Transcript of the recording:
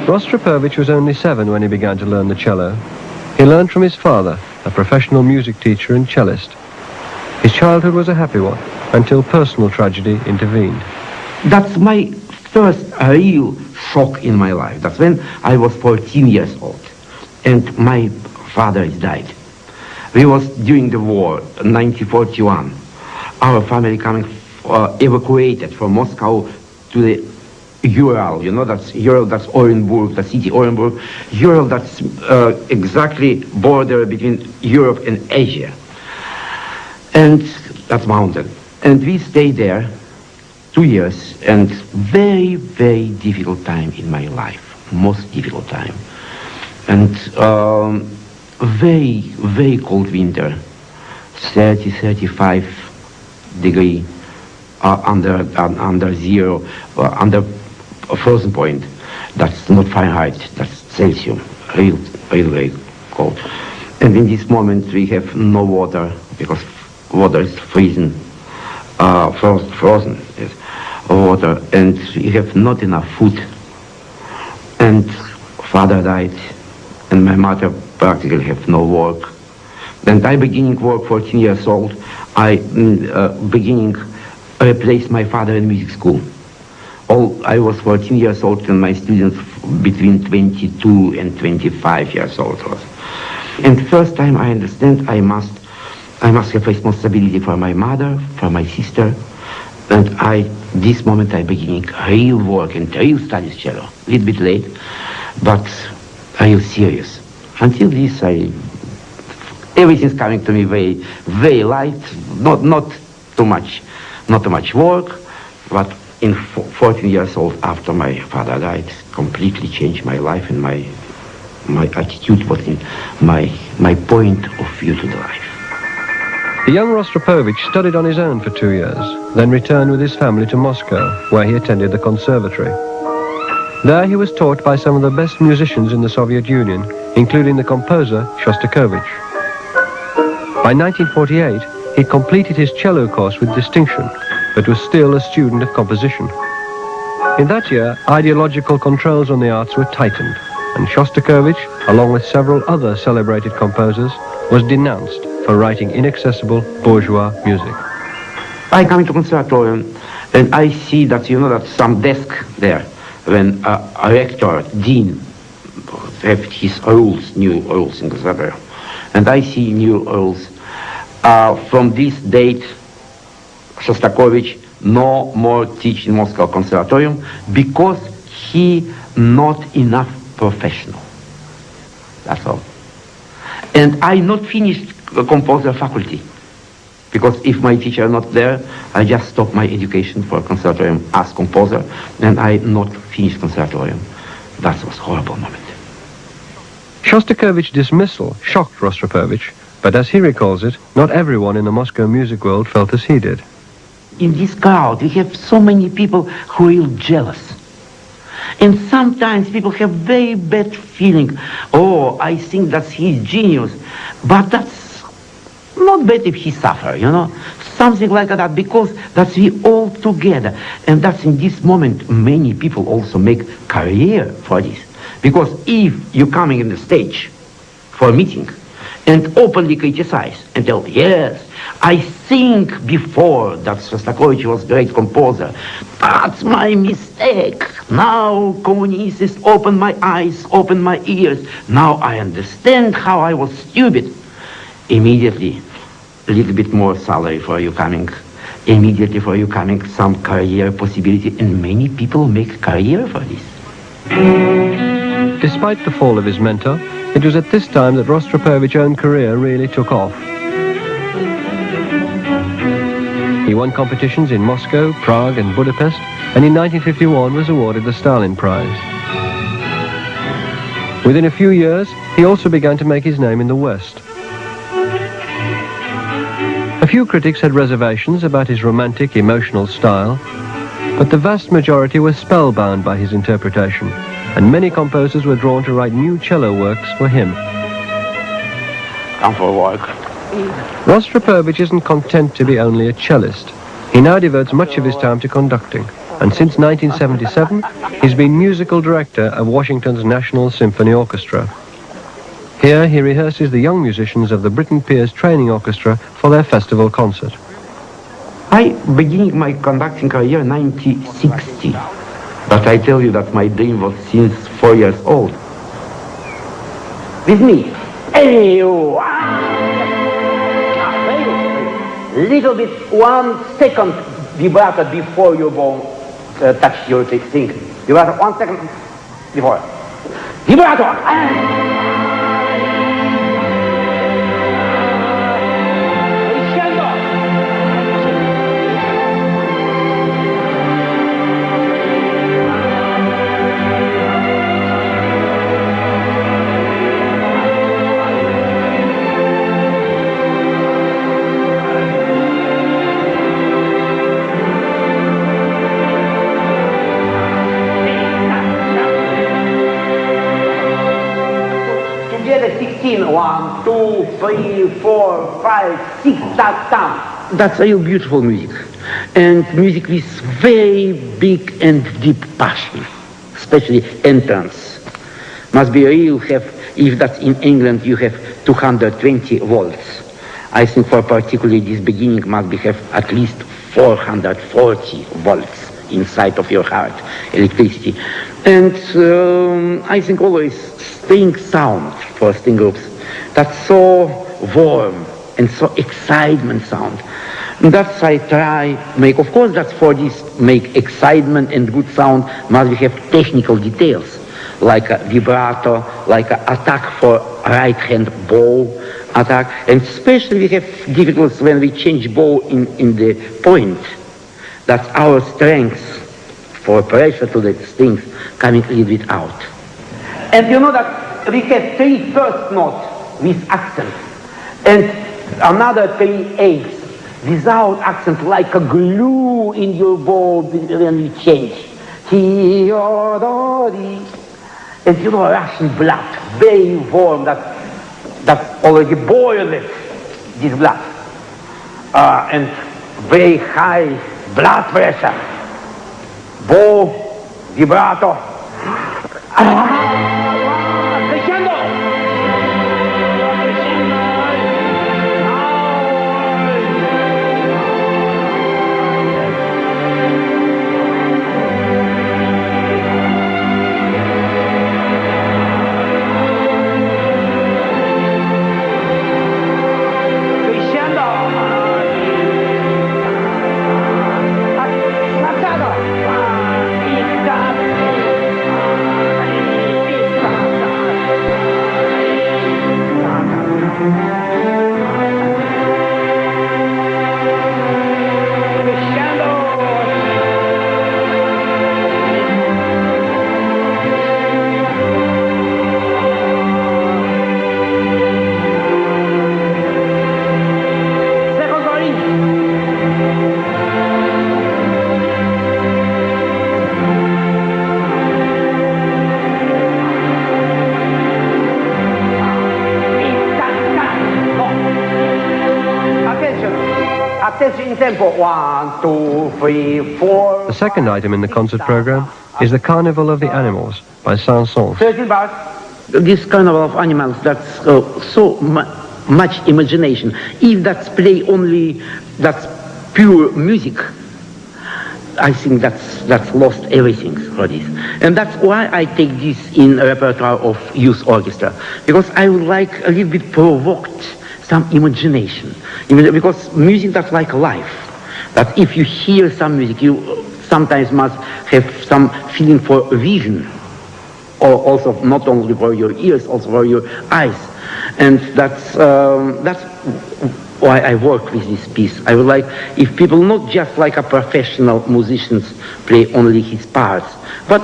Rostropovich was only 7 when he began to learn the cello. He learned from his father, a professional music teacher and cellist. His childhood was a happy one, until personal tragedy intervened. That's my first real shock in my life. That's when I was 14 years old, and my father died. We was during the war, 1941. Our family coming evacuated from Moscow to the Ural. You know, that's Ural, that's Orenburg, the city Orenburg. Ural, that's exactly border between Europe and Asia. And that's mountain. And we stayed there 2 years, and very, very difficult time in my life, most difficult time. And very, very cold winter, 30, 35 degree under zero, under a frozen point. That's not Fahrenheit, that's Celsius, real, very cold. And in this moment we have no water, because water is freezing, frozen, yes, water, and we have not enough food. And father died, and my mother practically have no work. And I beginning work 14 years old. I beginning replace my father in music school. I was 14 years old, and my students between 22 and 25 years old was. And first time I understand I must have responsibility for my mother, for my sister, and this moment I beginning real work and real studies cello. A little bit late, but real serious. Until this, everything's coming to me very, very light. Not too much work, but in 14 years old after my father died, completely changed my life, and my attitude was in my point of view to the life. The young Rostropovich studied on his own for 2 years, then returned with his family to Moscow, where he attended the conservatory. There he was taught by some of the best musicians in the Soviet Union, including the composer Shostakovich. By 1948, he completed his cello course with distinction, but was still a student of composition. In that year, ideological controls on the arts were tightened, and Shostakovich, along with several other celebrated composers, was denounced for writing inaccessible bourgeois music. I come into conservatorium, and I see that, that some desk there, when a rector, dean, have his rules, new rules in conservatorium. And I see new rules. From this date, Shostakovich no more teach in Moscow Conservatorium, because he not enough professional. That's all. And I not finished composer faculty, because if my teacher not there, I just stop my education for conservatorium as composer, and I not finished conservatorium. That was a horrible moment. Shostakovich's dismissal shocked Rostropovich, but as he recalls it, not everyone in the Moscow music world felt as he did. In this crowd, we have so many people who are jealous. And sometimes people have very bad feeling. Oh, I think that he's genius. But that's not bad if he suffer, Something like that, because that's we all together. And that's in this moment, many people also make career for this. Because if you're coming in the stage for a meeting and openly criticize and tell, yes, I think before that Shostakovich was a great composer, that's my mistake. Now communists open my eyes, open my ears. Now I understand how I was stupid. Immediately, a little bit more salary for you coming. Immediately for you coming, some career possibility. And many people make career for this. Despite the fall of his mentor, it was at this time that Rostropovich's own career really took off. He won competitions in Moscow, Prague and Budapest, and in 1951 was awarded the Stalin Prize. Within a few years, he also began to make his name in the West. A few critics had reservations about his romantic, emotional style, but the vast majority were spellbound by his interpretation, and many composers were drawn to write new cello works for him. Come for a walk. Rostropovich isn't content to be only a cellist. He now devotes much of his time to conducting. and since 1977, he's been musical director of Washington's National Symphony Orchestra. Here he rehearses the young musicians of the Britten Peers Training Orchestra for their festival concert. I beginning my conducting career in 1960, but I tell you that my dream was since 4 years old. With me. Hey, little bit, 1 second vibrato before you go touch your thing. Vibrato, 1 second before. Vibrato! Together 16, 1, 2, 3, 4, 5, 6, that's time. That's real beautiful music. And music with very big and deep passion, especially entrance. Must be real, if that's in England, you have 220 volts. I think for particularly this beginning must be have at least 440 volts inside of your heart, electricity. And I think always string sound for string groups, that's so warm and so excitement sound. That's I try make, of course that's for this make excitement and good sound must we have technical details, like a vibrato, like an attack for right hand bow attack, and especially we have difficulties when we change bow in the point. That's our strength for pressure to the strings coming a little bit out. And you know that we have 3 first notes with accent and another 3 eighths without accent, like a glue in your bow when we change. And you know Russian blood, very warm, that's already boiled, this blood. And very high blood pressure. Bow, vibrato. Crescendo! Tempo, 1, 2, 3, 4. The second item in the concert program is the Carnival of the Animals by Saint-Saëns. 13 bars. This Carnival of Animals, that's so much imagination. If that's play only, that's pure music, I think that's lost everything for this. And that's why I take this in repertoire of youth orchestra, because I would like a little bit provoked some imagination, because music that's like life. That if you hear some music, you sometimes must have some feeling for vision, or also not only for your ears, also for your eyes. And that's why I work with this piece. I would like if people not just like a professional musicians play only his parts, but